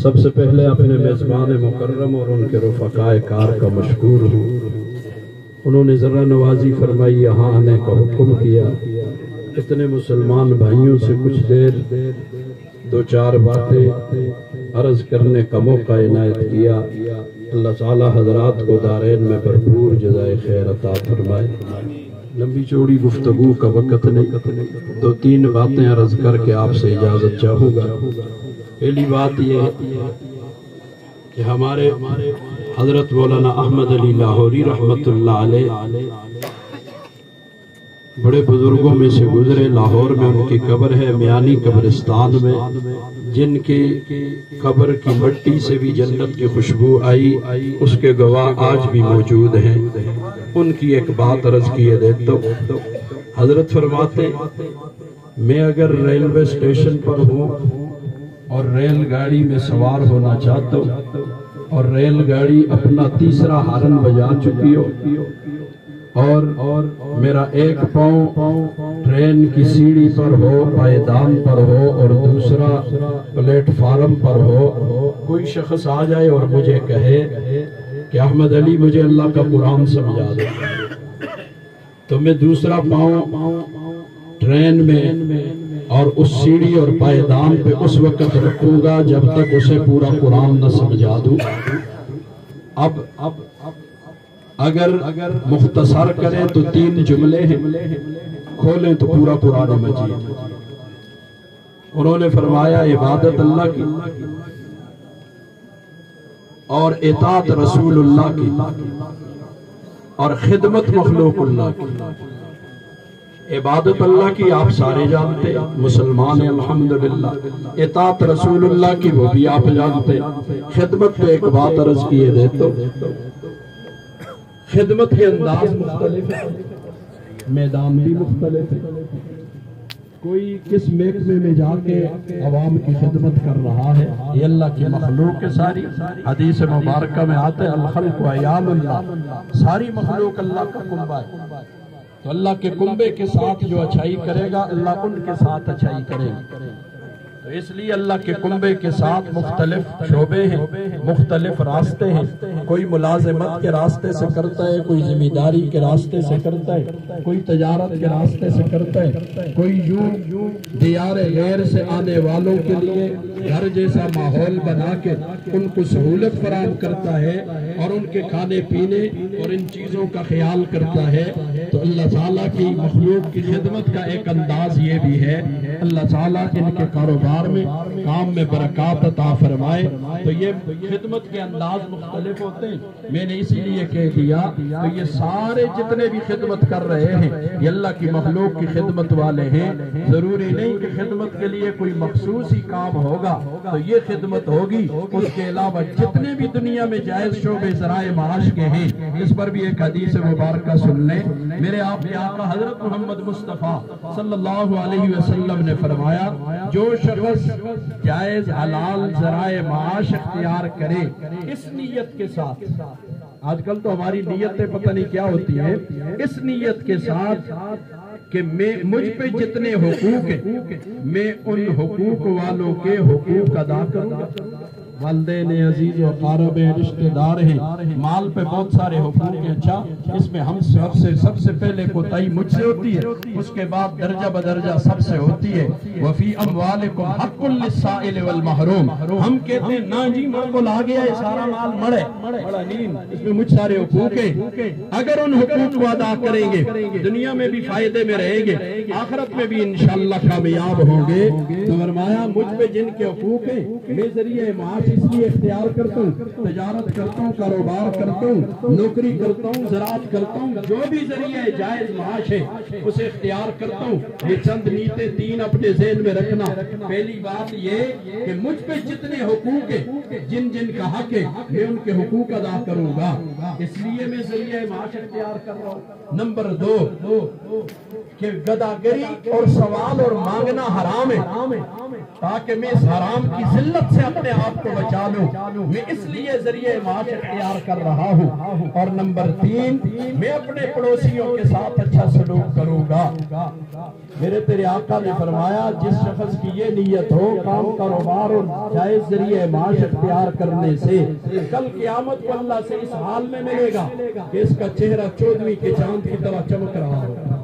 سب سے پہلے اپنے میزبان مکرم اور ان کے رفقائے کار کا مشکور ہوں، انہوں نے ذرا نوازی فرمائی، یہاں آنے کا حکم کیا، اتنے مسلمان بھائیوں سے کچھ دیر دو چار باتیں عرض کرنے کا موقع عنایت کیا۔ اللہ تعالی حضرات کو دارین میں بھرپور جزائے خیر عطا فرمائے۔ لمبی چوڑی گفتگو کا وقت نہیں، دو تین باتیں عرض کر کے آپ سے اجازت چاہوں گا۔ پہلی بات یہ ہے کہ ہمارے حضرت مولانا احمد علی لاہوری رحمت اللہ علیہ بڑے بزرگوں میں سے گزرے، لاہور میں ان کی قبر ہے، میانی قبرستان میں، جن کی قبر کی مٹی سے بھی جنت کی خوشبو آئی، اس کے گواہ آج بھی موجود ہیں۔ ان کی ایک بات عرض کیے دیتا ہوں۔ حضرت فرماتے میں اگر ریلوے اسٹیشن پر ہوں اور ریل گاڑی میں سوار ہونا چاہتا ہوں اور ریل گاڑی اپنا تیسرا ہارن بجا چکی ہو اور میرا ایک پاؤں ٹرین کی سیڑھی پر ہو، پائیدان پر ہو، اور دوسرا پلیٹ فارم پر ہو، کوئی شخص آ جائے اور مجھے کہے کہ احمد علی مجھے اللہ کا قرآن سمجھا دو، تو میں دوسرا پاؤں ٹرین میں اور اس سیڑھی اور پائیدان پہ اس وقت رکھوں گا جب تک اسے پورا قرآن نہ سمجھا دوں۔ اب اگر مختصر کریں تو تین جملے ہیں، کھولیں تو پورا قرآن مجید۔ انہوں نے فرمایا عبادت اللہ کی اور اطاعت رسول اللہ کی اور خدمت مخلوق اللہ کی۔ عبادت اللہ کی آپ سارے جانتے، مسلمان ہیں الحمدللہ۔ اطاعت رسول اللہ کی وہ بھی آپ جانتے۔ خدمت پہ ایک بات عرض کیے دیتا ہوں۔ خدمت کے انداز مختلف ہے، میدان بھی مختلف ہے۔ کوئی کس محکمے میں جا کے عوام کی خدمت کر رہا ہے، یہ اللہ کی مخلوق کے ساری حدیث مبارکہ میں آتے الخلق عیال اللہ، ساری مخلوق اللہ کا کنبہ ہے۔ تو اللہ کے کنبے کے ساتھ جو اچھائی کرے گا، اللہ ان کے ساتھ اچھائی کرے گا۔ تو اس لیے اللہ کے کنبے کے ساتھ مختلف شعبے ہیں، مختلف راستے ہیں۔ کوئی ملازمت کے راستے سے کرتا ہے، کوئی ذمہ داری کے راستے سے کرتا ہے، کوئی تجارت کے راستے سے کرتا ہے، کوئی یوں دیار غیر سے آنے والوں کے لیے گھر جیسا ماحول بنا کے ان کو سہولت فراہم کرتا ہے اور ان کے کھانے پینے اور ان چیزوں کا خیال کرتا ہے۔ تو اللہ تعالیٰ کی مخلوق کی خدمت کا ایک انداز یہ بھی ہے، اللہ تعالیٰ ان کے کاروبار میں کام میں برکات عطا فرمائے۔ تو یہ خدمت کے انداز مختلف ہوتے ہیں، میں نے اسی لیے کہہ دیا تو یہ سارے جتنے بھی خدمت کر رہے ہیں یہ اللہ کی مخلوق کی خدمت والے ہیں۔ ضروری نہیں کہ خدمت کے لیے کوئی مخصوص ہی کام ہوگا تو یہ خدمت ہوگی، اس کے علاوہ جتنے بھی دنیا میں جائز شعبے ذرائع معاش کے ہیں، اس پر بھی ایک حدیث مبارکہ سن لیں۔ میرے آپ کے آقا حضرت محمد مصطفیٰ صلی اللہ علیہ وسلم نے فرمایا، جو شخص جائز حلال ذرائع معاش اختیار کرے اس نیت کے ساتھ، آج کل تو ہماری نیتیں پتہ نہیں کیا ہوتی ہیں، اس نیت کے ساتھ کہ مجھ پہ جتنے حقوق ہیں میں ان حقوق والوں کے حقوق ادا کروں گا۔ والدین عزیز و اقارب رشتہ دار ہیں، مال پہ بہت سارے حقوق ہیں، اچھا اس میں ہم سب سے پہلے کوتاہی مجھ سے ہوتی ہے، اس کے بعد درجہ بدرجہ سب سے ہوتی ہے۔ وفی اموالکم حق للسائل والمحروم، ہم کہتے ہیں نا جی مال آ گیا ہے سارا مال مڑے بڑا نہیں، اس میں مجھ سارے حقوق ہیں۔ اگر ان حقوق کو ادا کریں گے دنیا میں بھی فائدے میں رہیں گے، آخرت میں بھی انشاءاللہ کامیاب ہوں گے۔ تو فرمایا مجھ پہ جن کے حقوق ہیں میں ذریعہ معاش اس لیے اختیار کرتا ہوں، تجارت کرتا ہوں، کاروبار کرتا ہوں، نوکری کرتا ہوں، زراعت کرتا ہوں، جو بھی ذریعہ جائز معاش ہے اسے اختیار کرتا ہوں۔ یہ چند نیتیں تین اپنے ذہن میں رکھنا۔ پہلی بات یہ کہ مجھ پہ جتنے حقوق ہیں، جن کا حق ہے میں ان کے حقوق ادا کروں گا، اس لیے میں ذریعہ معاش اختیار کر رہا ہوں۔ نمبر دو کہ گداگری اور سوال اور مانگنا حرام ہے، تاکہ میں اس حرام کی ذلت سے اپنے آپ کو بچا لو، میں اس لیے ذریعہ معاش اختیار کر رہا ہوں، اور نمبر 3 میں اپنے پڑوسیوں کے ساتھ اچھا سلوک کروں گا۔ میرے تیرے آقا نے فرمایا جس شخص کی یہ نیت ہو کام کاروبار اور جائز ذریعہ معاش اختیار کرنے سے، کل قیامت کو اللہ سے اس حال میں ملے گا کہ اس کا چہرہ 14ویں کے چاند کی طرح چمک رہا ہو۔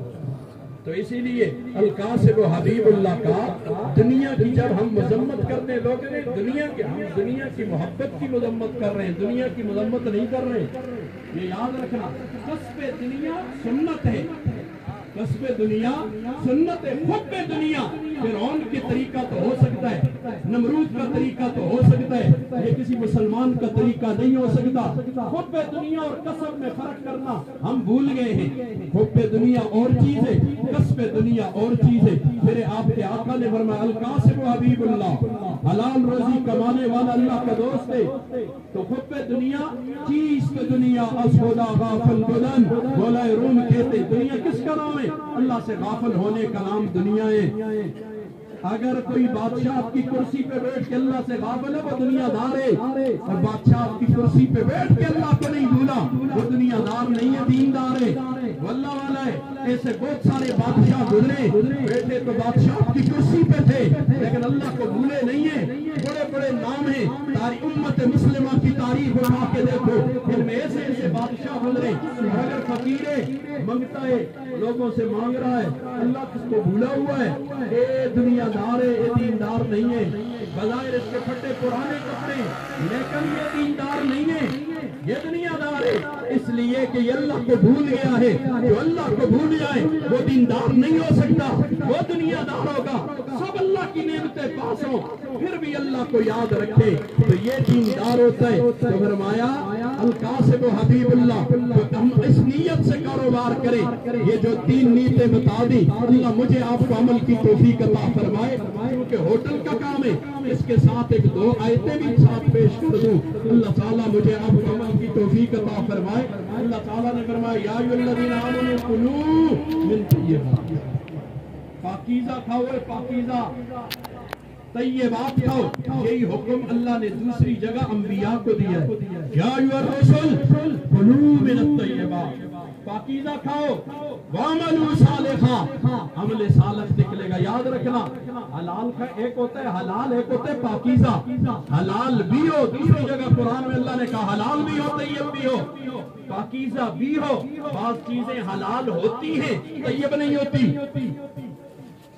تو اسی لیے القاسم حبیب اللہ کا دنیا کی جب ہم مذمت کرنے لوگ ہیں، ہم دنیا کی محبت کی مذمت کر رہے ہیں، دنیا کی مذمت نہیں کر رہے۔ یہ یاد رکھنا، کسب دنیا سنت ہے، کسب دنیا سنت ہے، حب دنیا فرعون کے طریقہ تو ہو سکتا ہے، نمرود کا طریقہ تو ہو سکتا ہے، یہ کسی مسلمان کا طریقہ نہیں ہو سکتا۔ حب دنیا اور کسب میں فرق کرنا ہم بھول گئے ہیں۔ حب دنیا اور چیز ہے، کسب دنیا اور چیز ہے۔ میرے آپ کے آقا نے فرمایا القاسم حبیب اللہ، حلال روزی کمانے والا اللہ کا دوست ہے۔ تو حب دنیا چیز تو دنیا اسودا غافل بدن، مولا روم کہتے دنیا کس کا نام ہے؟ اللہ سے غافل ہونے کا نام دنیا ہے۔ اگر کوئی بادشاہ آپ کی کرسی پہ بیٹھ کے اللہ سے غافل ہے وہ دنیا دار ہے، اور بادشاہ آپ کی کرسی پہ بیٹھ کے اللہ کو نہیں بھولا وہ دنیا دار نہیں ہے، دیندار ہے، واللہ والا ہے۔ ایسے بہت سارے بادشاہ گزرے، بیٹھے تو بادشاہ کی کرسی پہ تھے لیکن اللہ کو بھولے نہیں ہیں، بڑے بڑے نام ہیں۔ امت مسلمہ کی تاریخ اٹھا کے دیکھو، ان میں ایسے ایسے بادشاہ گزرے۔ اور اگر فقیر ہے، منگتا ہے، لوگوں سے مانگ رہا ہے، اللہ کس کو بھولا ہوا ہے؟ اے دنیا دار ہے، یہ دیندار نہیں ہے۔ بظاہر اس کے پھٹے پرانے کپڑے لیکن یہ دیندار نہیں ہے، یہ دنیا دار ہے، اس لیے کہ یہ اللہ کو بھول گیا ہے۔ جو اللہ کو بھول جائے وہ دیندار نہیں ہو سکتا، وہ دنیا دار ہوگا۔ سب اللہ کی نعمتیں پاس ہوں پھر بھی اللہ کو یاد رکھے تو یہ دیندار ہوتا ہے۔ تو فرمایا القاسم حبیب اللہ، ہم اس نیت سے کاروبار کریں۔ یہ جو 3 نیتیں بتا دی، اللہ مجھے آپ کو عمل کی توفیق عطا فرمائے، کیونکہ ہوٹل کا کام ہے۔ اس کے ساتھ 1-2 آیتیں بھی ساتھ پیش کر دوں، اللہ تعالیٰ مجھے آپ کو عمل کی توفیق عطا فرمائے۔ اللہ تعالیٰ نے فرمایا یا ایھا الذین آمنوا کلوا من طیبات، پاکیزہ کھاؤ، پاکیزہ طیبات کھاؤ۔ یہی حکم اللہ نے دوسری جگہ انبیاء کو دیا ہے، یا ایھا الرسل کلوا من الطیبات، پاکیزہ کھاؤ، وَعَمَلُوا صَالِحًا، عمل صالح نکلے گا۔ یاد رکھنا حلال کا ایک ہوتا ہے حلال، ایک ہوتا ہے پاکیزہ۔ حلال بھی ہو، دوسری جگہ قرآن میں اللہ نے کہا حلال بھی ہو، طیب بھی ہو، پاکیزہ بھی ہو۔ بعض چیزیں حلال ہوتی ہیں طیب نہیں ہوتی،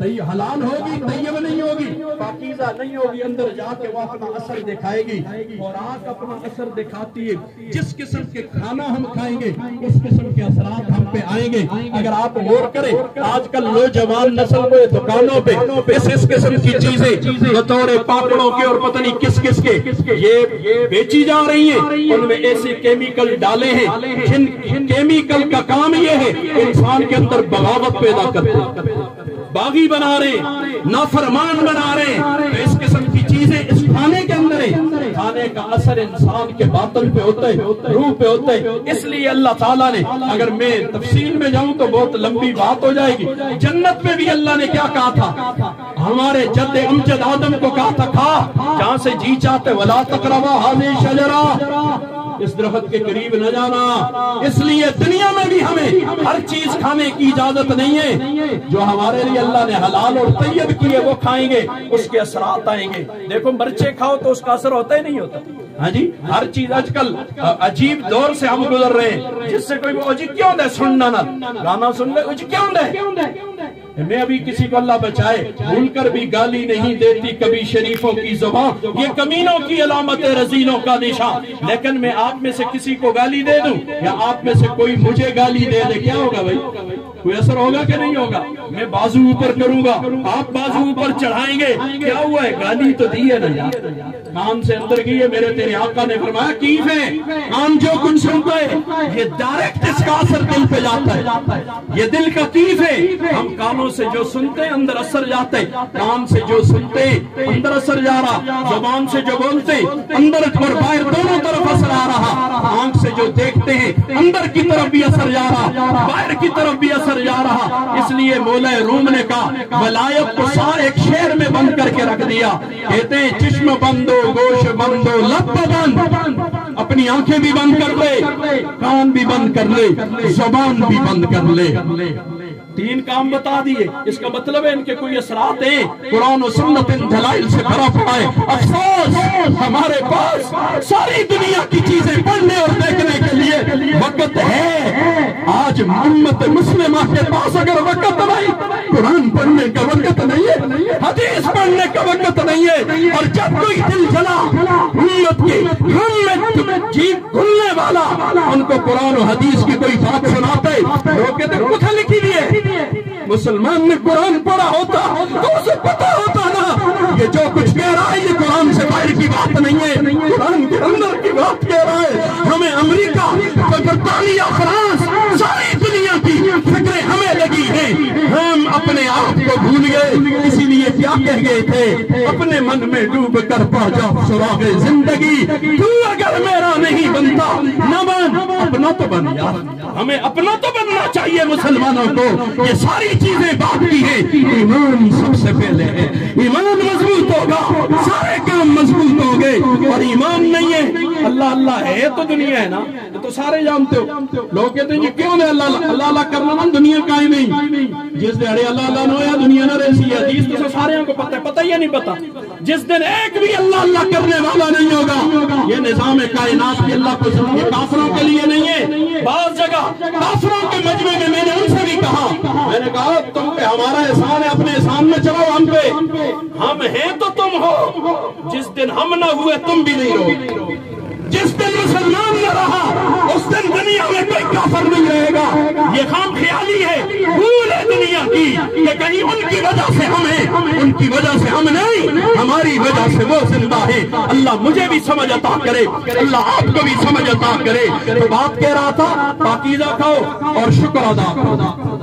حلال ہوگی طیب نہیں ہوگی، پاکیزہ نہیں ہوگی، اندر جا کے وہ اپنا اثر دکھائے گی۔ خوراک اپنا اثر دکھاتی ہے، جس قسم کے کھانا ہم کھائیں گے اس قسم کے اثرات ہم پہ آئیں گے۔ اگر آپ غور کریں آج کل نوجوان نسل کو دکانوں پہ اس قسم کی چیزیں بطور پاپڑوں کے اور پتہ نہیں کس کس کے یہ بیچی جا رہی ہیں، ان میں ایسے کیمیکل ڈالے ہیں جن کیمیکل کا کام یہ ہے انسان کے اندر بغاوت پیدا کرتے، باغی بنا رہے، نافرمان بنا رہے ہیں۔ اس قسم کی چیزیں اس کھانے کے اندر ہیں، کھانے کا اثر انسان کے باطن پہ ہوتا ہے، روح پہ ہوتا ہے۔ اس لیے اللہ تعالیٰ نے، اگر میں تفصیل میں جاؤں تو بہت لمبی بات ہو جائے گی، جنت میں بھی اللہ نے کیا کہا تھا؟ ہمارے جد امجد آدم کو کہا تھا کھا جہاں سے جی چاہتے، وَلَا تَقْرَبَا هَٰذِهِ الشَّجَرَةَ، اس درخت کے قریب نہ جانا۔ اس لیے دنیا میں بھی ہمیں ہر چیز کھانے کی اجازت نہیں ہے، جو ہمارے لیے اللہ نے حلال اور طیب کیے وہ کھائیں گے، اس کے اثرات آئیں گے۔ دیکھو مرچے کھاؤ تو اس کا اثر ہوتا ہی نہیں ہوتا، ہاں جی، ہر چیز آج کل عجیب دور سے ہم گزر رہے ہیں، جس سے کوئی وہ کیوں دے سننا نہ گانا سن لے، کیوں دے۔ میں ابھی کسی کو اللہ بچائے بھول کر بھی گالی نہیں دیتی کبھی شریفوں کی زبان، یہ کمینوں کی علامت ہے رذیلوں کا نشان۔ لیکن میں آپ میں سے کسی کو گالی دے دوں یا آپ میں سے کوئی مجھے گالی دے دے، کیا ہوگا بھائی؟ کوئی اثر ہوگا کہ نہیں ہوگا؟ میں بازو اوپر کروں گا، آپ بازو اوپر چڑھائیں گے، کیا ہوا ہے؟ گالی تو دی ہے نا یار، کان سے اندر گئی ہے۔ میرے تیرے آقا نے فرمایا کیف ہے، کان جو کچھ سنتا ہے یہ ڈائریکٹ اس کا اثر دل پہ جاتا ہے، یہ دل کا کیف ہے۔ ہم کانوں سے جو سنتے اندر اثر جاتے، کان سے جو سنتے اندر اثر جا رہا، زبان سے جو بولتے اندر اور باہر دونوں طرف اثر آ رہا، آنکھ سے جو دیکھتے ہیں اندر کی طرف بھی اثر جا رہا، باہر کی طرف بھی اثر جا رہا۔ اس لیے مولا روم نے کہا ولایت کو سارے ایک شعر میں بند کر کے رکھ دیا، کہتے ہیں چشم بندو، گوش بندو، لب بند، اپنی آنکھیں بھی بند کر لے، کان بھی بند کر لے، زبان بھی بند کر لے۔ تین کام بتا دیے، اس کا مطلب ہے ان کے کوئی اثرات ہیں، قرآن و سنت ان دلائل سے بھرا پڑا ہے۔ افسوس ہمارے پاس ساری دنیا کی چیزیں پڑھنے اور دیکھنے کے لیے وقت ہے، آج امت مسلمہ کے پاس اگر وقت نہیں، قرآن پڑھنے کا وقت نہیں ہے، حدیث پڑھنے کا وقت نہیں ہے، اور جب کوئی دل جلا امت کی غم میں جیت کھلنے والا ان کو قرآن و حدیث کی کوئی بات سناتے، وہ کہتے کتھا لکھی دیئے، مسلمان نے قرآن پڑھا ہوتا تو اسے پتا ہوتا نا یہ جو کچھ کہہ رہا ہے یہ قرآن سے باہر کی بات نہیں ہے، قرآن کے اندر کی بات کہہ رہا ہے۔ ہمیں امریکہ، برطانیہ، فرانس، ساری دنیا کی فکریں ہمیں لگی ہیں، ہم اپنے آپ کو بھول گئے۔ اسی لیے کیا کہہ گئے تھے، اپنے من میں ڈوب کر پا جا سراغ زندگی، تو اگر میرا نہیں بنتا نہ بن، اپنا تو بن یار، ہمیں اپنا تو بننا چاہیے مسلمانوں کو۔ یہ ساری چیزیں بات کی ہیں، ایمان سب سے پہلے ہے، ایمان مضبوط ہوگا سارے کام مضبوط ہوں گے، اور ایمان نہیں ہے اللہ اللہ ہے تو دنیا ہے نا، یہ تو سارے جانتے ہو۔ لوگ کہتے ہیں یہ کیوں ہے اللہ اللہ کرنا نا دنیا کا ہی نہیں، جس دن اللہ اللہ نہ ہویا دنیا نہ رہسی ہے، حدیث تو سارے کو پتہ ہے، پتہ یا نہیں پتہ، جس دن ایک بھی اللہ اللہ کرنے والا نہیں ہوگا، یہ نظام کائنات کی اللہ کو یہ کافروں کے لیے نہیں ہے۔ بعض جگہ کافروں کے مجمع میں میں نے ان سے بھی کہا، میں نے کہا تم پہ ہمارا احسان ہے، اپنے احسان میں چلو ہم پہ، ہم ہیں تو تم ہو، جس دن ہم نہ ہوئے تم بھی نہیں رہو، جس دن مسلمان نہ رہا اس دن دنیا میں کوئی کافر نہیں رہے گا۔ یہ خام خیالی ہے پورے دنیا کی کہ کہیں ان کی وجہ سے ہمیں، ان کی وجہ سے ہم نہیں، ہماری وجہ سے وہ زندہ ہے۔ اللہ مجھے بھی سمجھ عطا کرے، اللہ آپ کو بھی سمجھ عطا کرے۔ تو بات کہہ رہا تھا پاکیزہ کھاؤ اور شکر ادا کرو،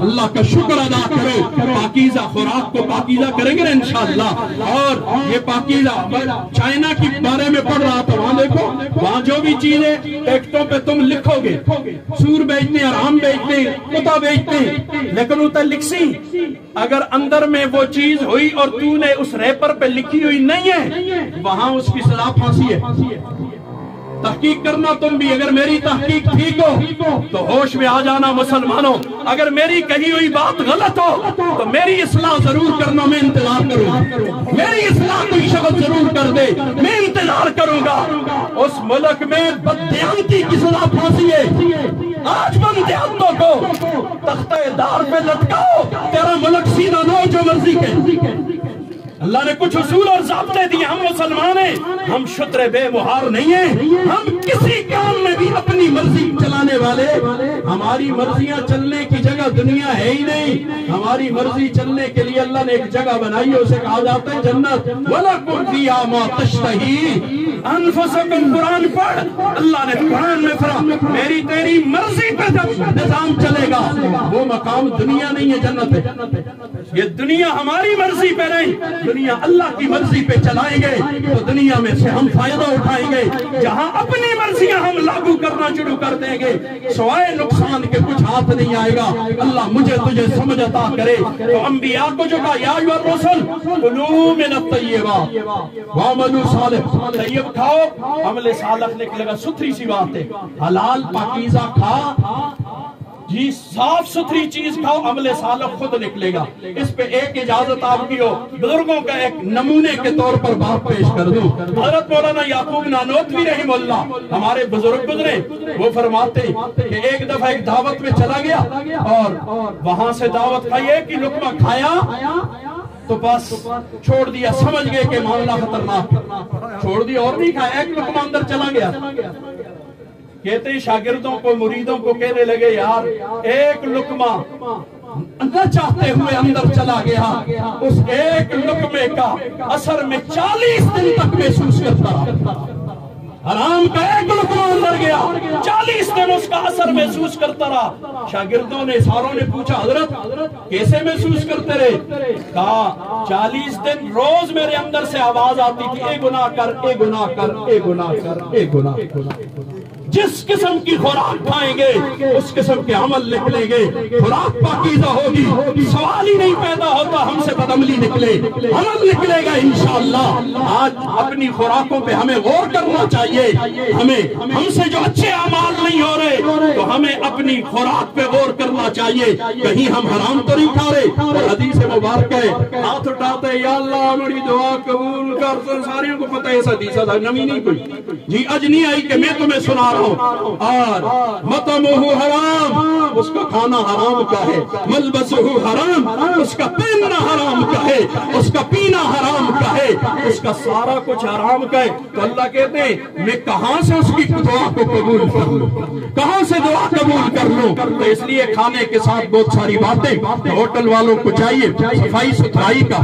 اللہ کا شکر ادا کرو، پاکیزہ خوراک کو پاکیزہ کریں گے انشاءاللہ۔ اور یہ پاکیزہ چائنا کی بارے میں پڑھ رہا تھا، وہاں دیکھو وہاں جو بھی چیزیں ٹیکٹوں پہ تم لکھو گے، سور بیچتے ہیں، آم بیچتے ہیں، کتا بیچتے ہیں، لیکن اتنا لکھسی اگر اندر میں وہ چیز ہوئی اور تو نے اس ریپر پہ لکھی ہوئی نہیں ہے، وہاں اس کی سزا پھانسی ہے۔ تحقیق کرنا تم بھی، اگر میری تحقیق ٹھیک ہو تو ہوش میں آ جانا مسلمانوں، اگر میری کہی ہوئی بات غلط ہو تو میری اصلاح ضرور کرنا، میں انتظار کروں، میری اصلاح کوئی شخص ضرور کر دے، میں انتظار کروں گا۔ اس ملک میں بددیانتی کی سزا پھانسی ہے، آج بددیانتوں کو تختہ دار پہ لٹکاؤ، تیرا ملک سیدھا نہ جو مرضی کے۔ اللہ نے کچھ اصول اور ضابطے دیے، ہم مسلمان ہیں، ہم شتر بے مہار نہیں ہیں، ہم کسی کام میں بھی اپنی مرضی چلانے والے، ہماری مرضیاں چلنے کی جگہ دنیا ہے ہی نہیں، ہماری مرضی چلنے کے لیے اللہ نے ایک جگہ بنائی ہے، اسے کہا جاتا ہے جنت، وَلَكُمْ فِيهَا مَا تَشْتَهِي أَنفُسُكُمْ۔ قرآن پڑھ، اللہ نے قرآن میں فرمایا میری تیری مرضی پہ جب نظام چلے گا، وہ مقام دنیا نہیں ہے، جنت ہے۔ یہ دنیا ہماری مرضی پہ نہیں، دنیا اللہ کی مرضی پہ چلائیں گے تو دنیا میں سے ہم فائدہ اٹھائیں گے، جہاں اپنی مرضیاں ہم لاگو کرنا شروع کر دیں گے سوائے نقصان کے کچھ ہاتھ نہیں آئے گا۔ اللہ مجھے تجھے سمجھ عطا کرے۔ تو انبیاء کو جو کہا یا ایھا الرسل کلوا من الطیبات واعملوا صالحا، طیب کھاؤ عمل صالح نکلے گا، ستھری سی بات ہے، حلال پاکیزہ کھا جی، صاف ستھری چیز کھاؤ، عمل صالح خود نکلے گا۔ اس پہ ایک اجازت آپ کی ہو، بزرگوں کا ایک نمونے کے طور پر بات پیش کر دوں۔ حضرت مولانا یعقوب نانوتوی رحمہ اللہ ہمارے بزرگ گزرے، وہ فرماتے کہ ایک دفعہ ایک دعوت میں چلا گیا اور وہاں سے دعوت کھائی، ایک ہی لقمہ کھایا تو بس چھوڑ دیا، سمجھ گئے کہ معاملہ خطرناک، چھوڑ دیا اور نہیں کھایا، ایک لقمہ اندر چلا گیا۔ کہتے ہیں شاگردوں کو، مریدوں کو کہنے لگے یار ایک لقمہ نہ چاہتے ہوئے اندر چلا گیا، اس ایک لقمے کا اثر میں 40 دن تک محسوس کرتا رہا۔ حرام کا ایک لقمہ اندر گیا، 40 دن اس کا اثر محسوس کرتا رہا۔ شاگردوں نے، ساروں نے پوچھا حضرت کیسے محسوس کرتے رہے؟ کہا 40 دن روز میرے اندر سے آواز آتی تھی، اے گناہ کر، اے گناہ کر، اے گناہ کر، اے گناہ کر۔ جس قسم کی خوراک کھائیں گے اس قسم کے عمل نکلیں گے، خوراک پاکیزہ ہوگی، سوال ہی نہیں پیدا ہوتا ہم سے بدعملی نکلے، عمل نکلے گا انشاءاللہ۔ آج اپنی خوراکوں پہ ہمیں غور کرنا چاہیے، ہم سے جو اچھے اعمال نہیں ہو رہے تو ہمیں اپنی خوراک پہ غور کرنا چاہیے، کہیں ہم حرام تو نہیں کھا رہے۔ اور حدیث مبارک ہے، ہاتھ اٹھاتے یا اللہ ہماری دعا قبول کر۔ ساریوں کو پتہ ہے اس حدیث کا نمی نہیں کوئی، جی اج نہیں آئی کہ میں تمہیں سنا رہا ہوں۔ اور مطعمہ حرام، اس کا کھانا حرام کا ہے، ملبسہ حرام، اس کا پہننا حرام کا ہے، اس کا پینا حرام کا ہے، اس کا سارا کچھ حرام کا ہے۔ تو اللہ کہتے ہیں میں کہاں سے اس کی دعا کو قبول کر لوں، کہاں سے دعا قبول کر لوں؟ تو اس لیے کھانے کے ساتھ بہت ساری باتیں ہوٹل والوں کو چاہیے صفائی ستھرائی کا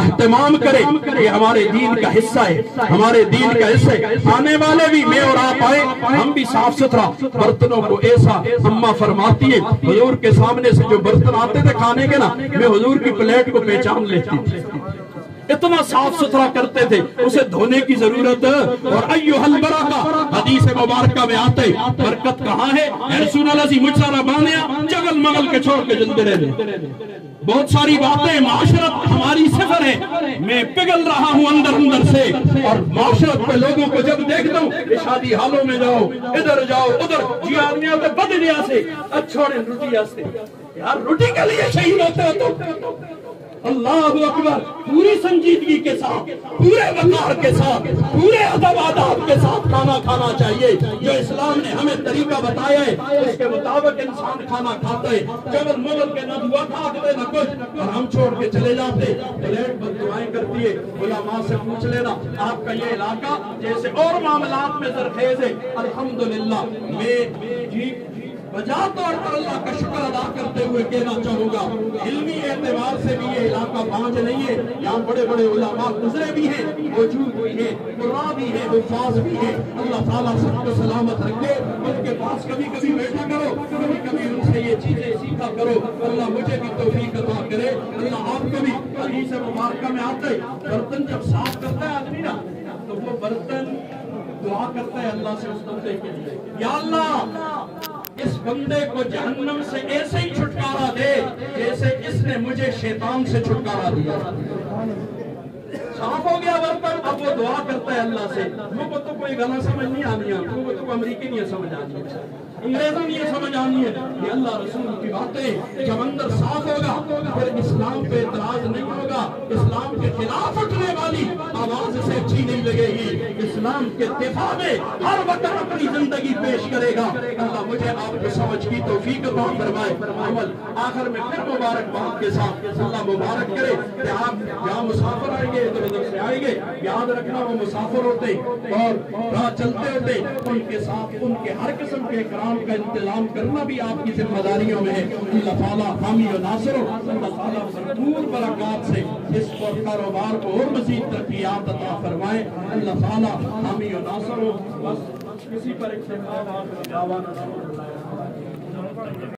اہتمام کرے، یہ ہمارے دین کا حصہ ہے، ہمارے دین کا حصہ ہے۔ آنے والے بھی میں اور آپ آئے ہم بھی صاف ستھرا برتنوں کو، ایسا اماں فرماتی ہے حضور کے سامنے سے جو برتن آتے تھے کھانے کے نا، میں حضور کی پلیٹ کو پہچان لیتی تھی، اتنا صاف ستھرا کرتے تھے، اسے دھونے کی ضرورت۔ اور ایھا البرکہ حدیث مبارکہ میں آتے برکت کہاں ہے؟ رسول اللہ سی مجھ سارا بانیا جگل مغل کے چھوڑ کے جلدے رہنے۔ بہت ساری باتیں معاشرت ہماری صفر ہے، میں پگھل رہا ہوں اندر سے، اور معاشرت پہ لوگوں کو جب دیکھتا ہوں کہ شادی حالوں میں جاؤ، ادھر جاؤ ادھر، جی آدمی آتے بدڑیا سے چھوڑیں روٹی آستے، یار روٹی کے لیے شہید ہوتے ہو تو اللہ اکبر، پوری سنجیدگی کے ساتھ، پورے وقار کے ساتھ، پورے ادب آداب کے ساتھ کھانا کھانا چاہیے جو اسلام نے ہمیں طریقہ بتایا ہے، اس کے مطابق انسان کھانا کھاتا ہے۔ جبل مغل کے نہ دعا کھاتے نہ کچھ، اور ہم چھوڑ کے چلے جاتے، پلیٹ بد دعائیں کرتی ہے۔ علماء سے پوچھ لینا آپ کا یہ علاقہ جیسے اور معاملات میں زرخیز ہے، الحمدللہ میں جی بجا طور پر اللہ کا شکر ادا کرتے ہوئے کہنا چاہوں گا، علمی اعتبار سے بھی یہ علاقہ بانج نہیں ہے، یہاں بڑے بڑے علماء گزرے بھی ہیں، موجود بھی ہیں، قراء بھی ہیں، حفاظ بھی ہیں۔ اللہ تعالیٰ سب کو سلامت رکھے، ان کے پاس کبھی کبھی بیٹھا کرو، کبھی کبھی ان سے یہ چیزیں سیکھا کرو۔ اللہ مجھے بھی توفیق عطا کرے، اللہ آپ کو بھی۔ حدیث مبارکہ میں آتے برتن جب صاف کرتا ہے آدمی نا تو وہ برتن دعا کرتا ہے اللہ سے اس بندے کے لیے، یا اللہ اس بندے کو جہنم سے ایسے ہی چھٹکارا دے جیسے اس نے مجھے شیطان سے چھٹکارا دیا۔ صاف ہو گیا برتن، اب وہ دعا کرتا ہے اللہ سے۔ وہ کو تو کوئی غلط سمجھ نہیں آنی ہے، وہ تو امریکی نہیں سمجھ آنی ہے، انگریزوں نہیں سمجھ آنی ہے، یہ اللہ رسول کی باتیں۔ جب اندر صاف ہوگا پھر اسلام پہ اعتراض نہیں ہوگا، اسلام کے خلاف اٹھنے والی آواز سے اچھی نہیں لگے گی، اسلام کے دفاع میں ہر وقت اپنی زندگی پیش کرے گا۔ اللہ مجھے آپ کو سمجھ کی توفیق عطا فرمائے۔ عمل آخر میں پھر مبارکباد کے ساتھ اللہ مبارک کرے کہ آپ جہاں مسافر آئیں گے ادھر ادھر سے آئیں گے، یاد رکھنا وہ مسافر ہوتے اور راہ چلتے ہوتے ان کے ساتھ ان کے ہر قسم کے اکرام کا انتظام کرنا بھی آپ کی ذمہ داریوں میں ہے۔ اللہ تعالیٰ حامی و ناصر ہو، اللہ تعالیٰ بھرپور برکات سے اس کاروبار کو اور مزید ترقیات عطا فرمائے۔ اللہ تعالیٰ حامی و ناصر ہو۔ بس کسی پر اکتفا